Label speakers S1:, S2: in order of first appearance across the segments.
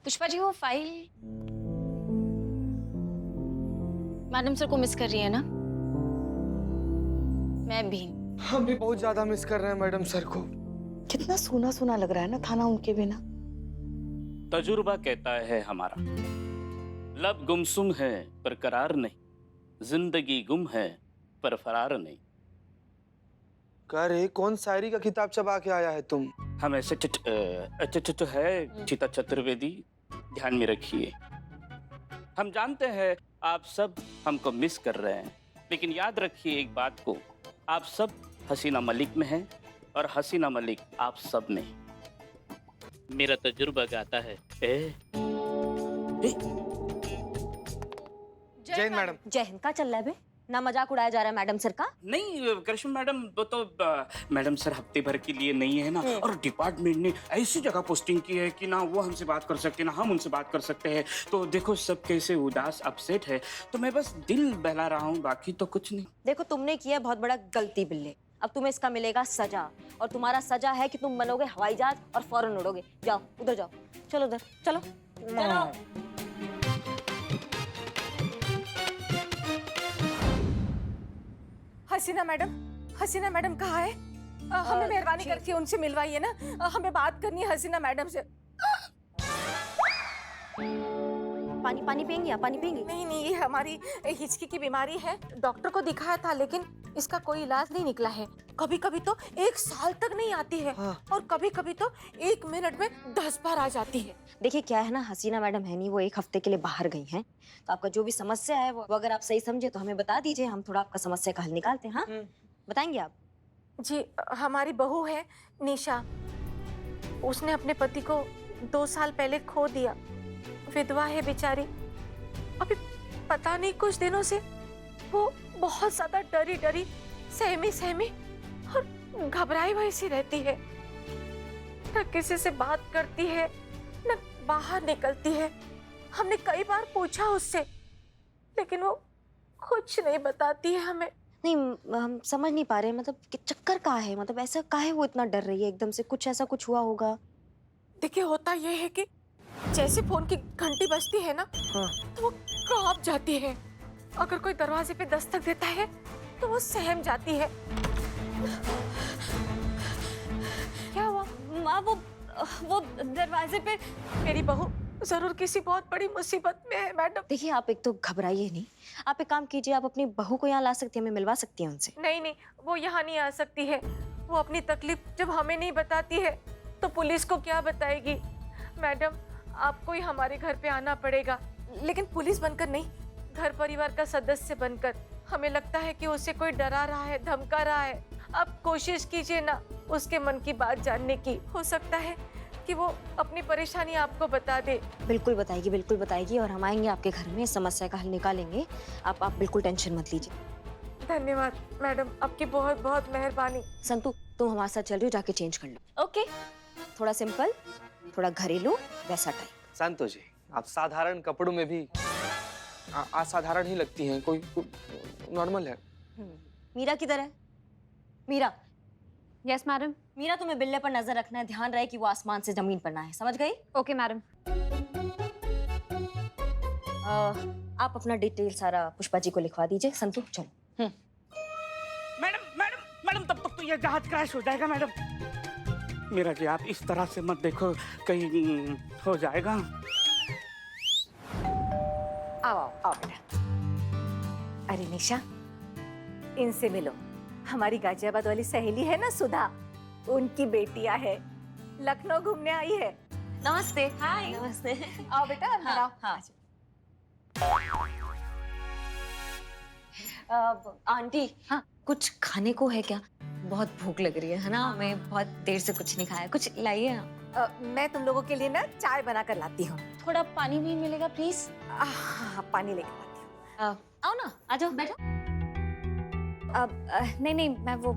S1: पुष्पा जी वो file madam sir को miss कर रही है ना? मैं भी।
S2: हम भी बहुत ज्यादा मिस कर रहे हैं मैडम सर को।
S3: कितना सूना सूना लग रहा है ना थाना उनके बिना।
S4: तजुर्बा कहता है हमारा, लब गुमसुम है पर करार नहीं, जिंदगी गुम है पर फरार नहीं।
S2: कह रहे कौन शायरी का किताब चबा के आया है तुम?
S4: हम ऐसे तो है चिता चतुर्वेदी, ध्यान में रखिए। हम जानते हैं आप सब हमको मिस कर रहे हैं, लेकिन याद रखिए एक बात को, आप सब हसीना मलिक में हैं और हसीना मलिक आप सब में। मेरा तजुर्बा गाता है
S2: जय हिंद मैडम।
S5: जय हिंद का चल रहा है बे? ना मजाक उड़ाया जा रहा है मैडम सर का?
S4: नहीं करिश्मा मैडम, वो तो मैडम सर हफ्ते भर के लिए नहीं है ना, और डिपार्टमेंट ने ऐसी जगह पोस्टिंग की है कि ना वो हमसे बात कर सकते हैं ना हम उनसे बात कर सकते हैं। तो देखो सब कैसे उदास अपसेट है, तो मैं बस दिल बहला रहा हूँ, बाकी तो कुछ नहीं।
S5: देखो तुमने किया बहुत बड़ा गलती बिल्ले। अब तुम्हें इसका मिलेगा सजा, और तुम्हारा सजा है कि तुम बनोगे हवाई जहाज और फौरन उड़ोगे। जाओ उधर जाओ, चलो उधर चलो चलो।
S6: हसीना मैडम कहाँ है? हमें मेहरबानी करके उनसे मिलवाइए ना, हमें बात करनी है हसीना मैडम से।
S5: पानी पानी पियेंगी आप? पानी पियेंगी?
S6: नहीं, ये हमारी हिचकी की बीमारी है। डॉक्टर को दिखाया था लेकिन इसका कोई इलाज नहीं निकला है। कभी कभी तो 1 साल तक नहीं आती है, और कभी कभी तो 1 मिनट में 10 बार आ जाती है।
S5: देखिए क्या है ना, हसीना मैडम है नहीं, वो 1 हफ्ते के लिए बाहर गई हैं। तो आपका जो भी समस्या है वो अगर आप सही समझे तो हमें बता दीजिए, हम थोड़ा आपका समस्या का हल निकालते हैं। हाँ बताएंगे आप?
S6: जी, हमारी बहू है निशा, उसने अपने पति को 2 साल पहले खो दिया। विधवा है बेचारी। अभी पता नहीं कुछ दिनों से वो बहुत ज्यादा डरी डरी, सहमी और घबराई हुई सी रहती है। न किसी से बात करती है, न बाहर निकलती है। हमने कई बार पूछा उससे, लेकिन वो कुछ नहीं बताती है हमें।
S5: नहीं हम समझ नहीं पा रहे, मतलब कि चक्कर का है, मतलब ऐसा काहे वो इतना डर रही है एकदम से? कुछ ऐसा कुछ हुआ होगा?
S6: देखिए होता ये है कि जैसे फोन की घंटी बजती है ना, तो वो कांप जाती है। अगर कोई दरवाजे पे दस्तक देता है तो वो सहम जाती है। क्या हुआ
S5: माँ? वो दरवाजे पे
S6: मेरी बहू जरूर किसी बहुत बड़ी मुसीबत में है मैडम।
S5: देखिए आप एक तो घबराइए नहीं, आप एक काम कीजिए, आप अपनी बहू को यहाँ ला सकती हैं, हमें मिलवा सकती हैं उनसे।
S6: नहीं, वो यहाँ नहीं आ सकती है। वो अपनी तकलीफ जब हमें नहीं बताती है तो पुलिस को क्या बताएगी। मैडम आपको ही हमारे घर पे आना पड़ेगा, लेकिन पुलिस बनकर नहीं, घर परिवार का सदस्य बनकर। हमें लगता है कि उसे कोई डरा रहा है, धमका रहा है। आप कोशिश कीजिए ना उसके मन की बात जानने की। हो सकता है कि वो अपनी परेशानी आपको बता दे।
S5: बिल्कुल बताएगी, और हम आएंगे आपके घर में, इस समस्या का हल निकालेंगे। आप बिल्कुल टेंशन मत लीजिए।
S6: धन्यवाद मैडम, आपकी बहुत बहुत मेहरबानी।
S5: संतू तुम हमारे साथ चल रही हो, जाके चेंज कर लो। ओके, थोड़ा सिंपल, थोड़ा घरेलू वैसा टाइप।
S2: संतो जी, आप साधारण कपड़ों में भी असाधारण ही लगती हैं। कोई नॉर्मल है।
S5: मीरा किधर है? मीरा।
S1: Yes madam.
S5: मीरा तुम्हें बिल्ले पर नजर रखना है, ध्यान रहे कि वो आसमान से जमीन पर ना है, समझ गई?
S1: Okay madam.
S5: आप अपना डिटेल सारा पुष्पा जी को लिखवा दीजिए। संतू चलो।
S4: मैडम तब तक तो ये जहाज क्रैश हो जाएगा मैडम। मेरा जी आप इस तरह से मत देखो, कहीं हो जाएगा।
S6: आओ बेटा। अरे निशा, इनसे मिलो। हमारी गाजियाबाद वाली सहेली है ना सुधा, उनकी बेटियां है, लखनऊ घूमने आई है।
S5: नमस्ते। हाय। नमस्ते।
S6: आओ बेटा अंदर आओ।
S5: हाँ। आंटी, हाँ कुछ खाने को है क्या? बहुत भूख लग रही है ना, हमें बहुत देर से कुछ नहीं खाया, कुछ लाइए ना।
S6: मैं तुम लोगों के लिए ना चाय बना कर लाती हूँ।
S5: थोड़ा पानी भी मिलेगा प्लीज?
S6: हाँ, पानी लेकर आती हूँ।
S5: आओ ना, आ जाओ बैठो। नहीं मैं वो,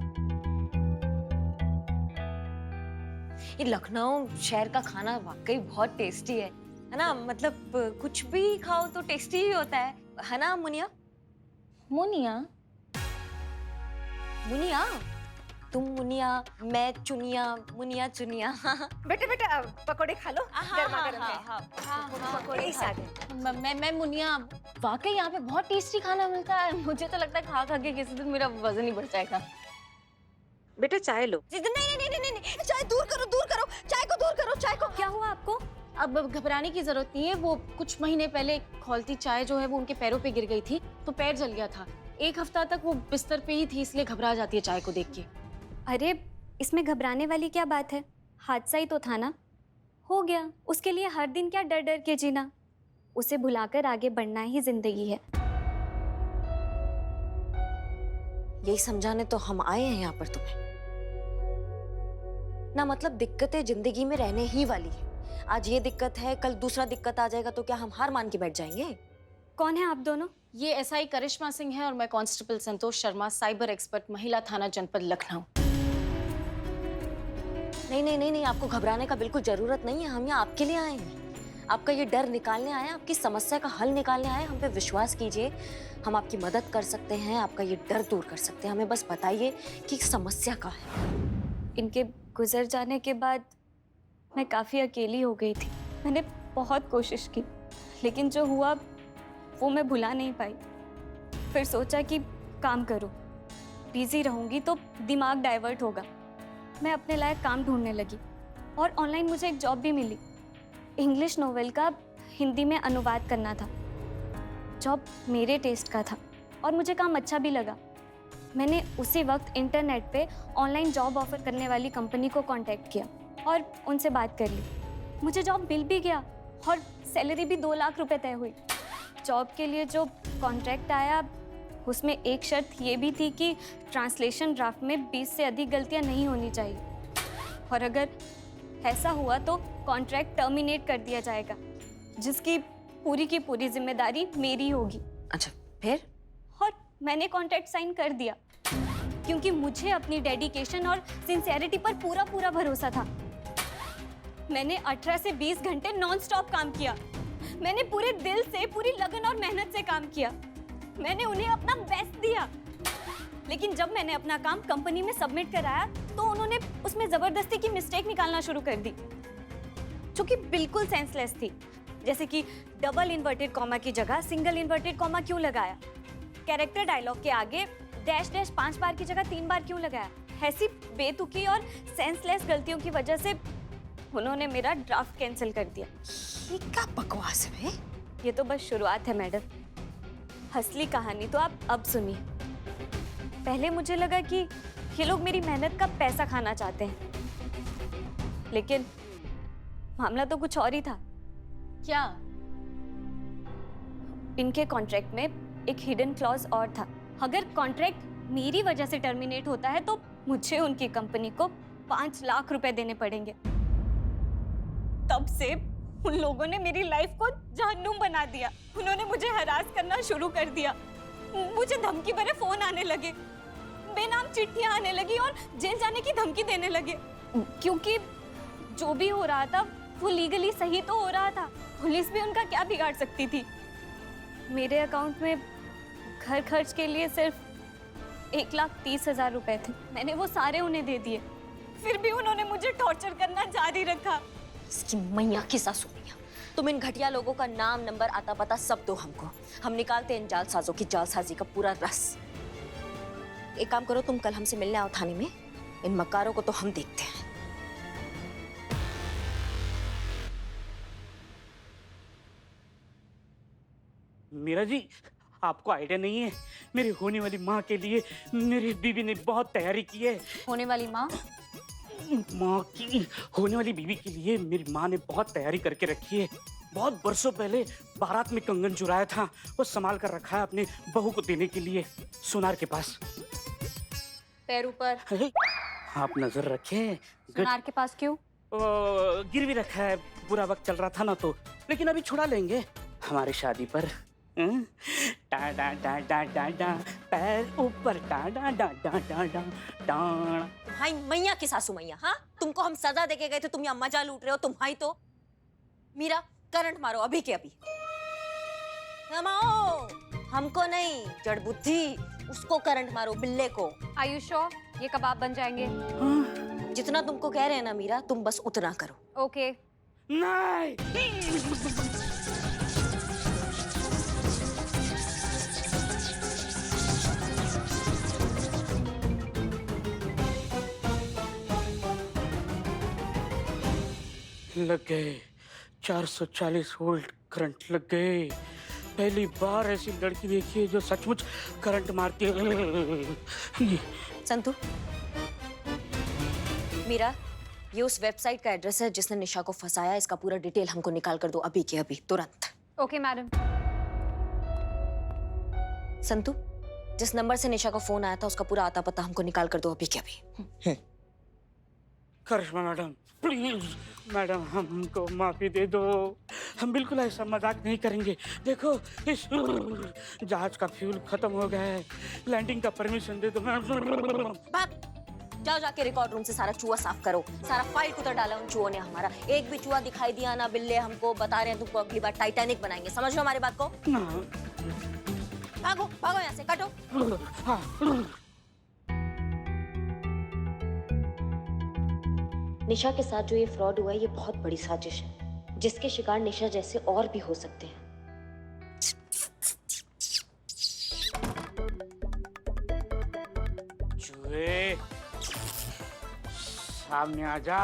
S5: ये लखनऊ शहर का खाना वाकई बहुत टेस्टी है ना? मतलब कुछ भी खाओ तो टेस्टी ही होता है ना मुनिया?
S1: मुनिया?
S5: मुनिया तुम मुनिया, मैं चुनिया, मुनिया चुनिया।
S6: बेटा बेटा पकोड़े खा लो, गर्मा गर्म है। पकोड़े इस आ गए।
S1: मैं मुनिया, वाकई यहाँ पे बहुत टेस्टी खाना मिलता है। मुझे तो लगता है खा खा के किसी दिन मेरा वजन ही बढ़ जाएगा।
S6: बेटा चाय लो।
S5: नहीं नहीं नहीं नहीं नहीं, चाय दूर करो, दूर करो, चाय को दूर करो, चाय को। क्या हुआ आपको?
S1: अब घबराने की जरूरत नहीं है। वो कुछ महीने पहले खौलती चाय जो है वो उनके पैरों पे गिर गई थी, तो पैर जल गया था। 1 हफ्ता तक वो बिस्तर पे ही थी, इसलिए घबरा जाती है चाय को देख के।
S7: अरे इसमें घबराने वाली क्या बात है? हादसा ही तो था ना, हो गया। उसके लिए हर दिन क्या डर डर के जीना? उसे भुलाकर आगे बढ़ना ही जिंदगी है।
S5: यही समझाने तो हम आए हैं यहाँ पर तुम्हें ना। मतलब दिक्कतें जिंदगी में रहने ही वाली है। आज ये दिक्कत है, कल दूसरा दिक्कत आ जाएगा, तो क्या हम हार मान के बैठ जाएंगे?
S7: कौन है आप दोनों?
S1: ये एसआई करिश्मा सिंह है और मैं constable Santosh Sharma, cyber expert, महिला थाना जनपद लखनऊ।
S5: नहीं नहीं नहीं नहीं, आपको घबराने का बिल्कुल जरूरत नहीं है। हम यहाँ आपके लिए आए हैं, आपका ये डर निकालने आए हैं, आपकी समस्या का हल निकालने आए हैं। हम पे विश्वास कीजिए, हम आपकी मदद कर सकते हैं, आपका ये डर दूर कर सकते हैं। हमें बस बताइए कि समस्या क्या है।
S7: इनके गुजर जाने के बाद मैं काफ़ी अकेली हो गई थी। मैंने बहुत कोशिश की, लेकिन जो हुआ वो मैं भुला नहीं पाई। फिर सोचा कि काम करूं, बिजी रहूंगी तो दिमाग डाइवर्ट होगा। मैं अपने लायक काम ढूंढने लगी और ऑनलाइन मुझे एक जॉब भी मिली। इंग्लिश नोवेल का हिंदी में अनुवाद करना था। जॉब मेरे टेस्ट का था और मुझे काम अच्छा भी लगा। मैंने उसी वक्त इंटरनेट पे ऑनलाइन जॉब ऑफर करने वाली कंपनी को कांटेक्ट किया और उनसे बात कर ली। मुझे जॉब मिल भी गया और सैलरी भी 2 लाख रुपए तय हुई। जॉब के लिए जो कॉन्ट्रैक्ट आया उसमें एक शर्त ये भी थी कि ट्रांसलेशन ड्राफ्ट में 20 से अधिक गलतियां नहीं होनी चाहिए, और अगर ऐसा हुआ तो कॉन्ट्रैक्ट टर्मिनेट कर दिया जाएगा, जिसकी पूरी की पूरी जिम्मेदारी मेरी होगी।
S5: अच्छा, फिर?
S7: और मैंने कॉन्ट्रैक्ट साइन कर दिया क्योंकि मुझे अपनी डेडिकेशन और सिंसियरिटी पर पूरा पूरा भरोसा था। मैंने 18 से 20 घंटे नॉन स्टॉप काम किया। मैंने पूरे दिल से, पूरी लगन और मेहनत से काम किया। मैंने उन्हें अपना बेस्ट दिया। लेकिन जब मैंने अपना काम कंपनी में सबमिट कराया तो उन्होंने उसमें जबरदस्ती की मिस्टेक निकालना शुरू कर दी, जो कि बिल्कुल सेंसलेस थी। जैसे कि डबल इन्वर्टेड कॉमा की जगह सिंगल इन्वर्टेड कॉमा क्यों लगाया? कैरेक्टर डायलॉग के आगे डैश डैश 5 बार की जगह 3 बार क्यों लगाया? ऐसी बेतुकी और सेंसलेस गलतियों की वजह से उन्होंने मेरा ड्राफ्ट कैंसिल कर दिया।
S5: ये क्या बकवास है?
S7: ये तो बस शुरुआत है मैडम, असली कहानी तो आप अब सुनिए। पहले मुझे लगा कि ये लोग मेरी मेहनत का पैसा खाना चाहते हैं, लेकिन मामला तो कुछ और ही था।
S1: क्या?
S7: इनके कॉन्ट्रैक्ट में एक हिडन क्लॉज और था। अगर कॉन्ट्रैक्ट मेरी वजह से टर्मिनेट होता है तो मुझे उनकी कंपनी को 5 लाख रुपए देने पड़ेंगे। तब से उन लोगों ने मेरी लाइफ को जहन्नुम बना दिया। उन्होंने मुझे हरास करना शुरू कर दिया। मुझे धमकी भरे फोन आने लगे, बेनाम चिट्ठियां आने लगी और जेल जाने की धमकी देने लगे। क्योंकि जो भी हो रहा था वो लीगली सही तो हो रहा था। पुलिस भी उनका क्या बिगाड़ सकती थी? मेरे अकाउंट में घर खर्च के लिए सिर्फ 1,30,000 रुपए थे। मैंने वो सारे उन्हें दे दिए, फिर भी उन्होंने मुझे टॉर्चर करना जारी रखा।
S5: इसकी मैया की सासू मैया, तुम इन घटिया लोगों का नाम, नंबर, आता पता सब दो हमको। हम निकालते हैं इन जालसाजों की जालसाजी का पूरा रस। एक काम करो, तुम कल हमसे मिलने आओ थाने में। इन मकारों को तो हम देखते हैं।
S4: मीरा जी, आपको आइडिया नहीं है, मेरी होने वाली माँ के लिए मेरी बीवी ने बहुत तैयारी की है।
S1: होने वाली माँ?
S4: माँ की होने वाली बीवी के लिए मेरी माँ ने बहुत तैयारी करके रखी है। बहुत बरसों पहले बारात में कंगन चुराया था, वो संभाल कर रखा है अपने बहू को देने के लिए सोनार के पास।
S1: पैर ऊपर।
S4: आप नजर रखें।
S1: सोनार के पास क्यों?
S4: गिरवी रखा है, बुरा वक्त चल रहा था ना तो, लेकिन अभी छुड़ा लेंगे हमारी शादी पर। डा डा डा डा डा डा, पैर ऊपर, डा डा डा डा डा डा डा।
S5: हाय मैया की सासू मैया, हाँ? तुमको हम सजा देके गए थे, तुम यहाँ मजा लूट रहे हो। तुम्हारी तो मीरा, करंट मारो अभी के अभी। हमको नहीं, जड़ बुद्धि, उसको करंट मारो, बिल्ले को।
S1: Are you sure?
S7: ये कबाब बन जाएंगे।
S5: जितना तुमको कह रहे हैं ना मीरा, तुम बस उतना करो।
S7: ओके।
S4: नहीं। लग गए 440 वोल्ट करंट लग गए। पहली बार ऐसी लड़की देखी है जो सचमुच करंट मारती है।
S5: संतु, मीरा, ये उस वेबसाइट का एड्रेस है जिसने निशा को फंसाया। इसका पूरा डिटेल हमको निकाल कर दो अभी के अभी, तुरंत।
S7: Okay madam.
S5: संतु, जिस नंबर से निशा का फोन आया था उसका पूरा आता पता हमको निकाल कर दो अभी के अभी।
S4: करिश्मा मैडम, प्लीज मैडम, हमको माफी दे दो। हम बिल्कुल ऐसा मजाक नहीं करेंगे। देखो, इस जहाज का फ्यूल खत्म हो गया है। लैंडिंग का परमिशन दे दो मैडम।
S5: भाग, जाओ जाके रिकॉर्ड रूम से सारा चूहा साफ करो। सारा फाइल कुतर डाला उन चूहों ने हमारा। एक भी चूहा दिखाई दिया ना बिल्ले हमको बता रहे हैं तुमको अगली बार टाइटैनिक बनाएंगे। समझ लो हमारी बात को। भागो भागो यहाँ से, काटो। निशा के साथ जो ये फ्रॉड हुआ है ये बहुत बड़ी साजिश है, जिसके शिकार निशा जैसे और भी हो सकते हैं।
S4: चूहे, सामने आ जा,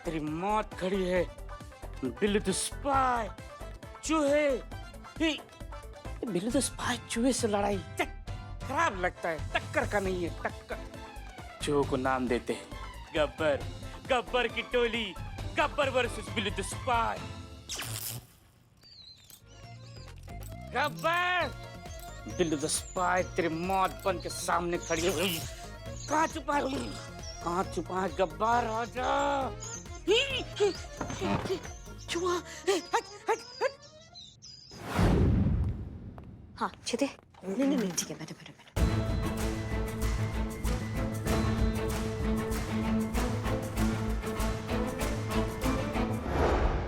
S4: तेरी मौत खड़ी है। बिल्ली द स्पाई, चूहे, बिल्ली द स्पाई चूहे से लड़ाई खराब लगता है। टक्कर का नहीं है, टक्कर। चूहों को नाम देते हैं गब्बर। गब्बर की टोली, गब्बर वर्सेस बिल्ली द स्पाई। गब्बर, बिल्ली द स्पाई तेरी मौत बन के सामने खड़ी हुई। कहाँ छुपा है? कहाँ छुपा है गब्बर? आजा। चुहा, हट हट हट।
S5: हाँ चीते, नहीं ठीक है, बैठो बैठो बैठो।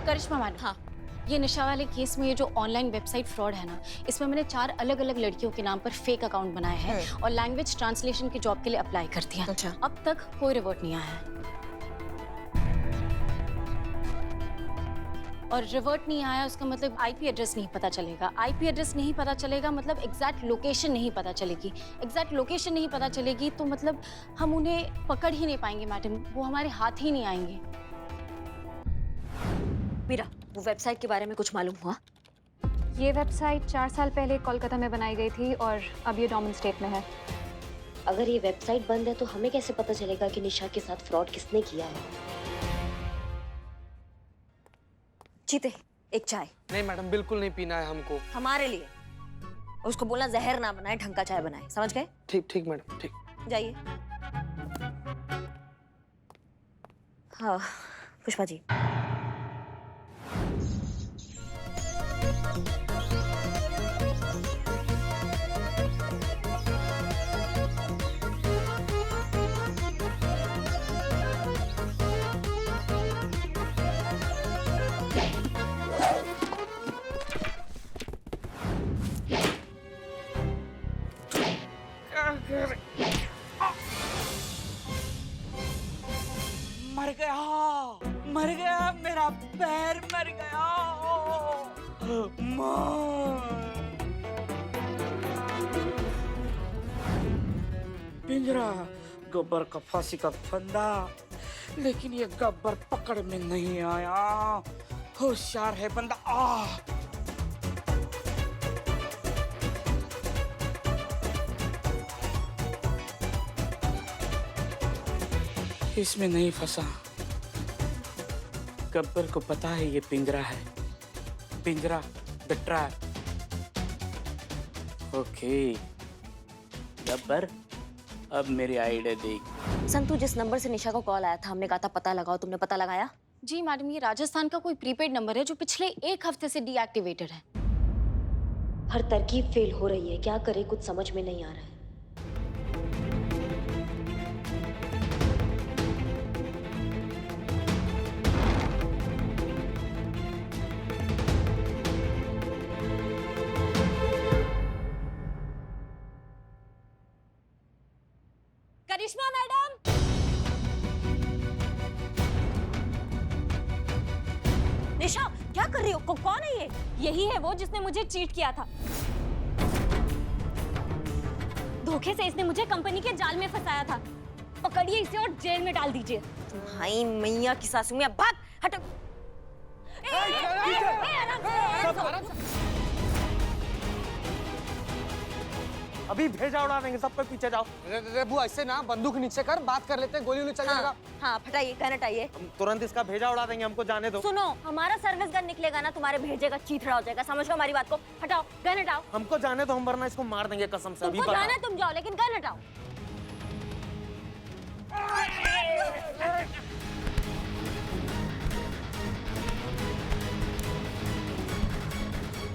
S1: करिश्मा मैडम,
S5: हाँ,
S1: ये निशा वाले केस में ये जो ऑनलाइन वेबसाइट फ्रॉड है ना, इसमें मैंने 4 अलग-अलग लड़कियों के नाम पर फेक अकाउंट बनाए हैं और लैंग्वेज ट्रांसलेशन की जॉब के लिए अप्लाई कर दिया।
S5: अच्छा।
S1: अब तक कोई रिवर्ट नहीं आया है। और रिवर्ट नहीं आया उसका मतलब आईपी एड्रेस नहीं पता चलेगा। आईपी एड्रेस नहीं पता चलेगा मतलब एग्जैक्ट लोकेशन नहीं पता चलेगी। एग्जैक्ट लोकेशन नहीं पता चलेगी तो मतलब हम उन्हें पकड़ ही नहीं पाएंगे मैडम, वो हमारे हाथ ही नहीं आएंगे।
S5: मीरा, वो वेबसाइट के बारे में कुछ मालूम हुआ?
S7: ये वेबसाइट 4 साल पहले कोलकाता में बनाई गई थी और अब ये डोमेन स्टेट में है।
S5: अगर ये वेबसाइट बंद है तो हमें कैसे पता चलेगा कि निशा के साथ फ्रॉड किसने किया है? चीते, एक चाय।
S2: नहीं मैडम, बिल्कुल नहीं पीना है हमको।
S5: हमारे लिए। उसको बोलना जहर ना बनाए, ढंग का चाय बनाए। समझ गए?
S2: ठीक ठीक मैडम, ठीक।
S5: जाइए। हाँ पुष्पा जी।
S4: मर गया मेरा पैर, मर गया। पिंजरा, गब्बर का फांसी का फंदा, लेकिन ये गब्बर पकड़ में नहीं आया। होशियार है बंदा। इसमें नहीं फंसा। गब्बर को पता है ये पिंजरा है, पिंजरा, द ट्रैप। ओके गब्बर, अब मेरी आइडिया देख।
S5: संतु, जिस नंबर से निशा को कॉल आया था हमने कहा था पता लगाओ, तुमने पता लगाया?
S1: जी मैडम, ये राजस्थान का कोई प्रीपेड नंबर है जो पिछले 1 हफ्ते से डीएक्टिवेटेड है।
S5: हर तरकीब फेल हो रही है, क्या करे कुछ समझ में नहीं आ रहा है। करिश्मा, रही हो? कौन है ये?
S7: यही है वो जिसने मुझे चीट किया था। धोखे से इसने मुझे कंपनी के जाल में फंसाया था। पकड़िए इसे और जेल में डाल दीजिए।
S5: तुम्हारी मैया की सासू में भाग, हटो।
S8: अभी भेजा उड़ा देंगे, सब पे पीछे जाओ।
S2: रेबू ऐसे ना, बंदूक नीचे कर, बात कर लेते हैं, गोली वोली चल जाएगा।
S5: हाँ, फटाइए, गन हटाइए।
S8: हम तुरंत इसका भेजा उड़ा देंगे, हमको जाने दो।
S5: सुनो, हमारा सर्विस गन निकलेगा ना, तुम्हारे भेजे का चीथड़ा हो जाएगा। समझ लो हमारी बात को। हटाओ, गन हटाओ।
S8: हमको जाने दो, हम वरना इसको मार देंगे कसम से। अभी
S5: तुमको
S8: बताओ।
S5: जाना है तुम जाओ, लेकिन गन हटाओ।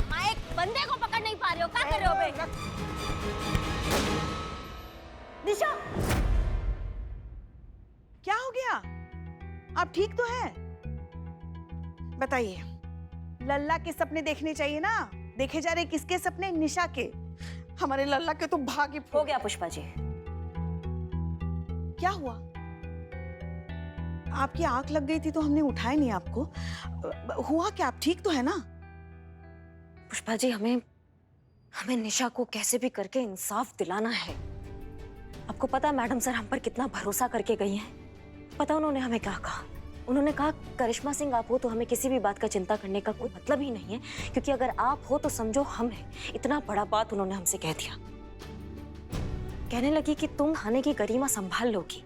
S5: हाँ, एक बंदे को पकड़ नहीं पा रहे हो, क्या कर रहे हो बे? निशा,
S3: क्या हो गया? आप ठीक तो हैं? बताइए, लल्ला के सपने देखने चाहिए ना, देखे जा रहे किसके सपने? निशा के। हमारे लल्ला के तो भाग्य
S5: हो गया पुष्पा जी।
S3: क्या हुआ? आपकी आंख लग गई थी तो हमने उठाया नहीं आपको। हुआ क्या? आप ठीक तो है ना?
S5: पुष्पा जी, हमें निशा को कैसे भी करके इंसाफ दिलाना है। आपको पता है मैडम सर हम पर कितना भरोसा करके गई हैं? पता उन्होंने हमें क्या कहा? उन्होंने कहा करिश्मा सिंह आप हो तो हमें किसी भी बात का चिंता करने का कोई मतलब ही नहीं है, क्योंकि अगर आप हो तो समझो हम हैं। इतना बड़ा बात उन्होंने हमसे कह दिया। कहने लगी कि तुम थाने की गरिमा संभाल लोगी।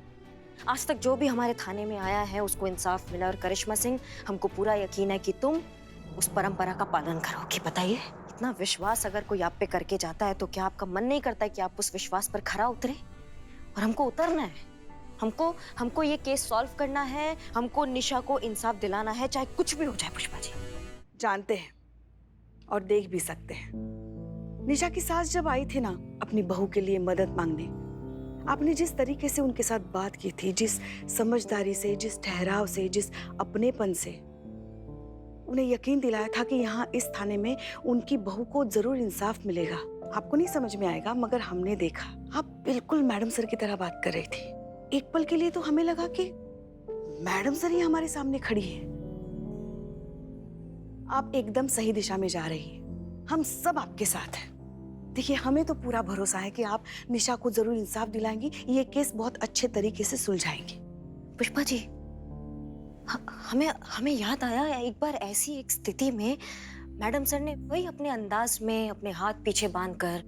S5: आज तक जो भी हमारे थाने में आया है उसको इंसाफ मिला, और करिश्मा सिंह हमको पूरा यकीन है कि तुम उस परंपरा का पालन करोगी। बताइए, इतना विश्वास अगर कोई आप पे करके जाता है तो क्या आपका मन नहीं करता है कि आप उस विश्वास पर खरा उतरे? और हमको उतरना है। हमको ये केस सॉल्व करना है, हमको निशा को इंसाफ दिलाना है, चाहे कुछ भी हो जाए। पुष्पा जी
S3: जानते हैं और देख भी सकते हैं। निशा की सास जब आई थी ना अपनी बहू के लिए मदद मांगने, आपने जिस तरीके से उनके साथ बात की थी, जिस समझदारी से, जिस ठहराव से, जिस अपनेपन से उन्हें यकीन दिलाया था कि यहाँ इस थाने में उनकी बहू को जरूर इंसाफ मिलेगा। आपको नहीं समझ में आएगा, मगर हमने देखा आप बिल्कुल मैडम सर की तरह बात कर रही थी। एक पल के लिए तो हमें लगा कि मैडम सर ही हमारे सामने खड़ी है। आप एकदम सही दिशा में जा रही हैं। हम सब आपके साथ हैं। देखिए, हमें तो पूरा भरोसा है कि आप निशा को जरूर इंसाफ दिलाएंगी, ये केस बहुत अच्छे तरीके से सुलझाएंगी।
S5: पुष्पा जी, हमें याद आया एक बार ऐसी एक स्थिति में मैडम सर ने वही अपने अंदाज में अपने हाथ पीछे बांधकर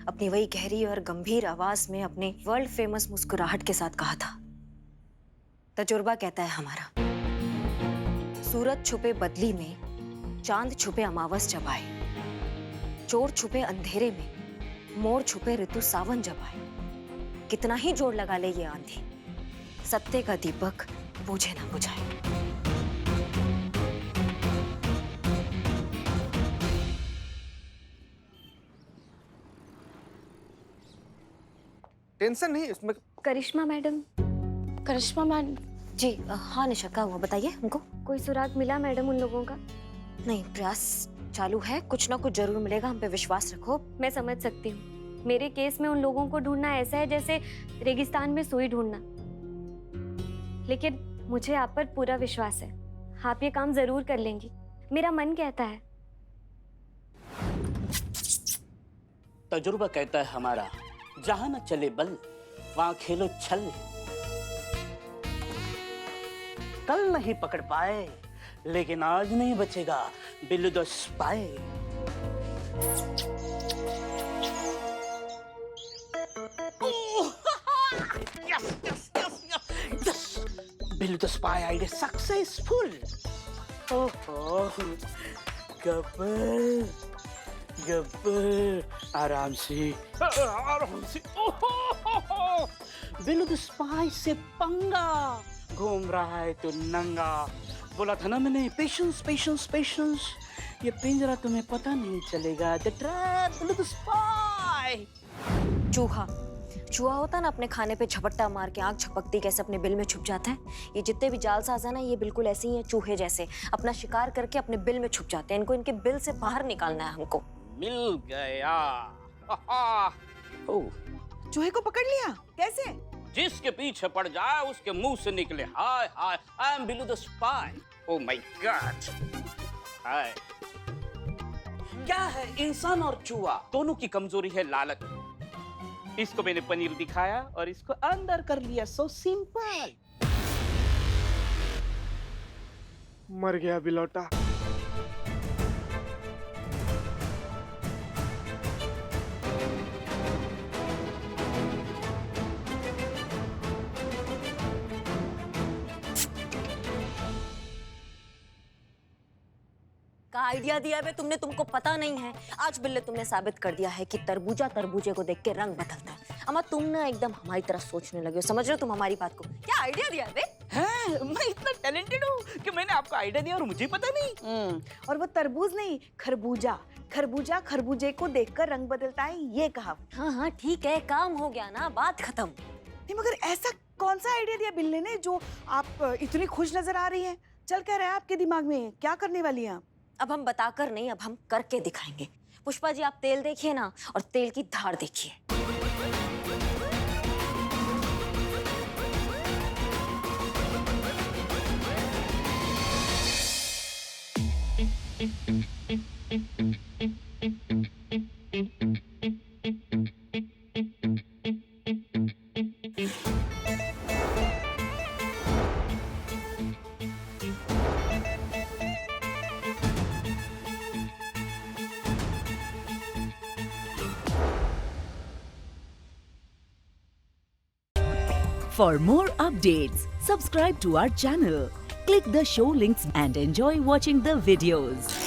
S5: अपनी वही गहरी और गंभीर आवाज में अपने वर्ल्ड फेमस मुस्कुराहट के साथ कहा था, तजुर्बा कहता है हमारा, सूरज छुपे बदली में, चांद छुपे अमावस जब आए, चोर छुपे अंधेरे में, मोर छुपे ऋतु सावन जब आए, कितना ही जोर लगा ले ये आंधी, सत्य का दीपक बुझे ना बुझाए।
S2: टेंशन नहीं इसमें।
S7: करिश्मा मैडम।
S1: करिश्मा मैम
S5: जी हाँ निशा, क्या हुआ बताइए हमको।
S7: कोई सुराग मिला मैडम उन लोगों का?
S5: नहीं, प्रयास चालू है, कुछ ना कुछ जरूर मिलेगा, हम पे विश्वास रखो।
S7: मैं समझ सकती हूँ, मेरे केस में उन लोगों को ढूंढना ऐसा है जैसे रेगिस्तान में सुई ढूंढना, लेकिन मुझे आप पर पूरा विश्वास है, आप ये काम जरूर कर लेंगी, मेरा मन कहता है।
S4: तजुर्बा कहता है हमारा, जहां न चले बल वहां खेलो छल। कल नहीं पकड़ पाए लेकिन आज नहीं बचेगा Billu the spy. Billu the spy idea successful. Gabbar Gabbar, आराम से आराम से। बिल्लू द स्पाई से पंगा, घूम रहा है तो नंगा। बोला था ना मैंने, पेशेंस पेशेंस पेशेंस, ये पिंजरा तुम्हें पता नहीं चलेगा। The trap, Billu the spy.
S5: चूहा होता ना अपने खाने पे झपट्टा मार के आंख झपकती कैसे अपने बिल में छुप जाता है, ये जितने भी जालसाज है ना ये बिल्कुल ऐसे ही है, चूहे जैसे अपना शिकार करके अपने बिल में छुप जाते हैं। इनको इनके बिल से बाहर निकालना है हमको।
S4: मिल गया।
S3: चूहे को पकड़ लिया? कैसे?
S4: जिसके पीछे पड़ जाए उसके मुंह से निकले hi hi, I am Billu the spy. Oh my God, खाए। क्या है, इंसान और चूहा दोनों की कमजोरी है लालच। इसको मैंने पनीर दिखाया और इसको अंदर कर लिया। So simple.
S8: मर गया बिलौटा।
S5: का आइडिया दिया है तुमने, तुमको पता नहीं है। आज बिल्ले तुमने साबित कर दिया है कि तरबूजा तरबूजे को देख के रंग बदलता है। अम्मा तुम ना एकदम हमारी तरह सोचने लगे हो, समझ रहे हो तुम हमारी बात को? क्या आइडिया दिया है?
S4: हैं, मैं इतना टैलेंटेड हूँ कि मैंने आपको आइडिया दिया और मुझे पता नहीं।
S3: और वो तरबूज नहीं, खरबूजा। खरबूजा खरबूजे को देखकर रंग बदलता है, ये कहा।
S5: हाँ हाँ ठीक है, काम हो गया ना, बात खत्म।
S3: नहीं मगर ऐसा कौन सा आइडिया दिया बिल्ले ने जो आप इतनी खुश नजर आ रही हैं? चल क्या रहा है आपके दिमाग में? क्या करने वाली हैं आप?
S5: अब हम बताकर नहीं, अब हम करके दिखाएंगे। पुष्पा जी आप तेल देखिए ना, और तेल की धार देखिए।
S9: For more updates, subscribe to our channel, click the show links and enjoy watching the videos.